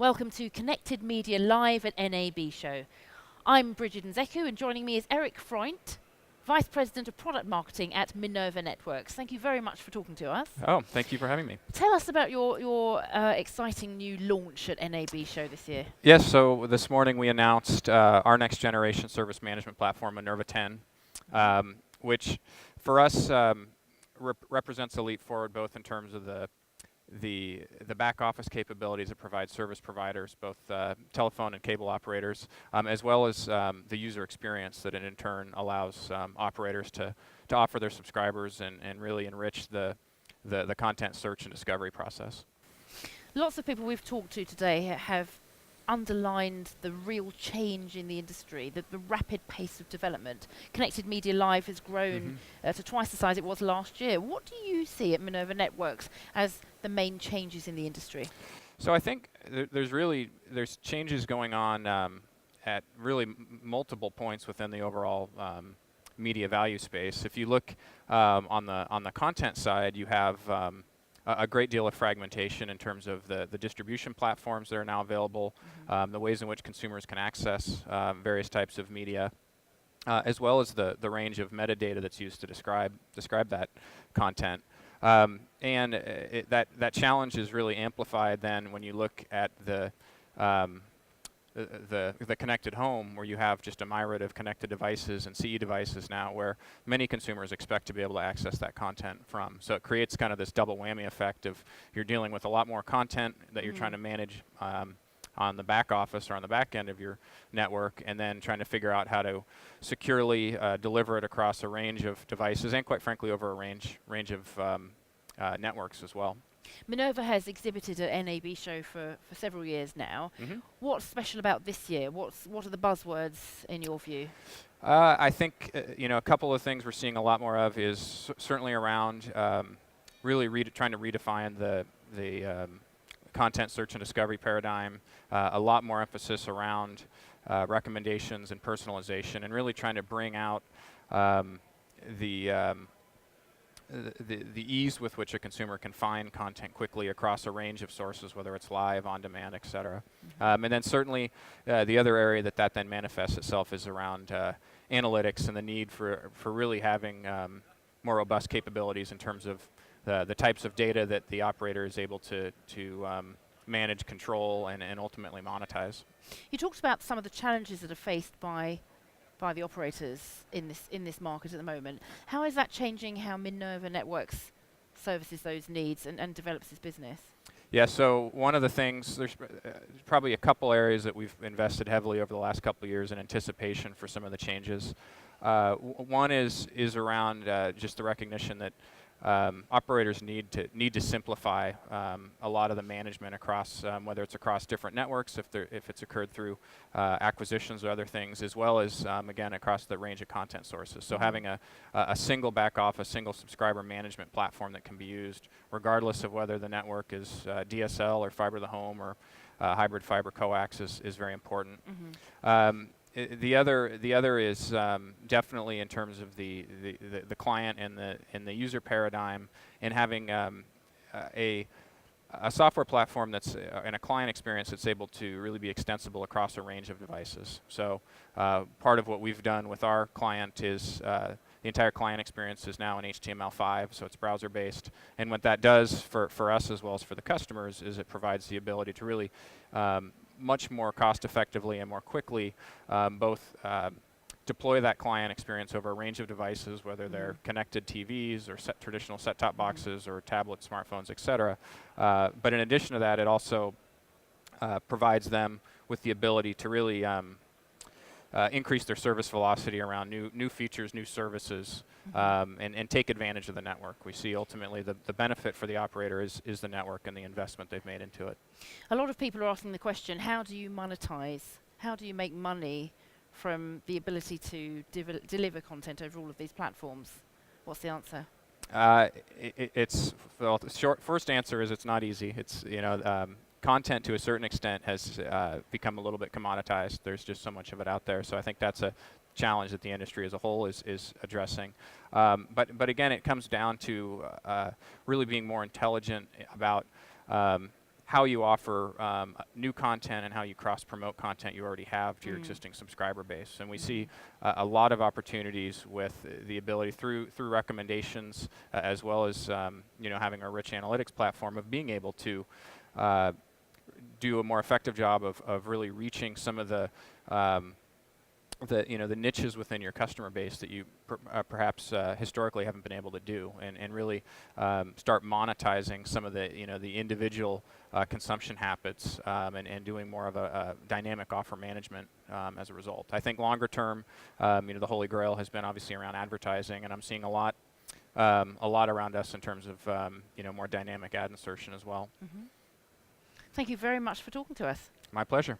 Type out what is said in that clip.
Welcome to Connected Media Live at NAB Show. I'm Bridget Nzeku, and joining me is Eric Freund, Vice President of Product Marketing at Minerva Networks. Thank you very much for talking to us. Oh, thank you for having me. Tell us about your exciting new launch at NAB Show this year. Yes, so this morning we announced our next generation service management platform, Minerva 10, which for us represents a leap forward both in terms of the back office capabilities it provides service providers, both telephone and cable operators, as well as the user experience that it in turn allows operators to offer their subscribers and really enrich the content search and discovery process. Lots of people we've talked to today have underlined the real change in the industry, the rapid pace of development. Connected Media Live has grown to twice the size it was last year. What do you see at Minerva Networks as the main changes in the industry? So I think there's changes going on at really multiple points within the overall media value space. If you look on the content side, you have a great deal of fragmentation in terms of the distribution platforms that are now available, the ways in which consumers can access various types of media, as well as the range of metadata that's used to describe that content. That challenge is really amplified then when you look at the connected home, where you have just a myriad of connected devices and CE devices now, where many consumers expect to be able to access that content from. So it creates kind of this double whammy effect of you're dealing with a lot more content that you're trying to manage on the back office or on the back end of your network, and then trying to figure out how to securely deliver it across a range of devices and, quite frankly, over a range of networks as well. Minerva has exhibited at NAB Show for several years now. What's special about this year? What are the buzzwords in your view? I think a couple of things we're seeing a lot more of is certainly around really trying to redefine the content search and discovery paradigm. A lot more emphasis around recommendations and personalization, and really trying to bring out the ease with which a consumer can find content quickly across a range of sources, whether it's live, on demand, et cetera. And then certainly the other area that then manifests itself is around analytics and the need for really having more robust capabilities in terms of the types of data that the operator is able to manage, control, and ultimately monetize. You talked about some of the challenges that are faced by the operators in this market at the moment. How is that changing how Minerva Networks services those needs and develops its business? Yeah, so one of the things, there's probably a couple areas that we've invested heavily over the last couple of years in anticipation for some of the changes. One is around just the recognition that operators need to simplify a lot of the management across, whether it's across different networks, if it's occurred through acquisitions or other things, as well as again across the range of content sources. So having a single back office, single subscriber management platform that can be used regardless of whether the network is DSL or fiber to the home or hybrid fiber coax is very important. The other is definitely in terms of the client and the user paradigm, and having a software platform that's and a client experience that's able to really be extensible across a range of devices. So part of what we've done with our client is the entire client experience is now in HTML5, so it's browser based. And what that does for us as well as for the customers is it provides the ability to really much more cost effectively and more quickly both deploy that client experience over a range of devices, whether they're connected TVs or traditional set-top boxes or tablets, smartphones, et cetera. But in addition to that, it also provides them with the ability to really increase their service velocity around new features, new services, and take advantage of the network. We see ultimately the benefit for the operator is the network and the investment they've made into it. A lot of people are asking the question, how do you monetize? How do you make money from the ability to deliver content over all of these platforms? What's the answer? The first answer is it's not easy. It's content to a certain extent has become a little bit commoditized. There's just so much of it out there. So I think that's a challenge that the industry as a whole is addressing. But again, it comes down to really being more intelligent about how you offer new content and how you cross-promote content you already have to your existing subscriber base. And we see a lot of opportunities with the ability through recommendations, as well as having a rich analytics platform, of being able to do a more effective job of really reaching some of the niches within your customer base that you perhaps historically haven't been able to do, and really start monetizing some of the individual consumption habits, and doing more of a dynamic offer management as a result. I think longer term, the holy grail has been obviously around advertising, and I'm seeing a lot around us in terms of more dynamic ad insertion as well. Thank you very much for talking to us. My pleasure.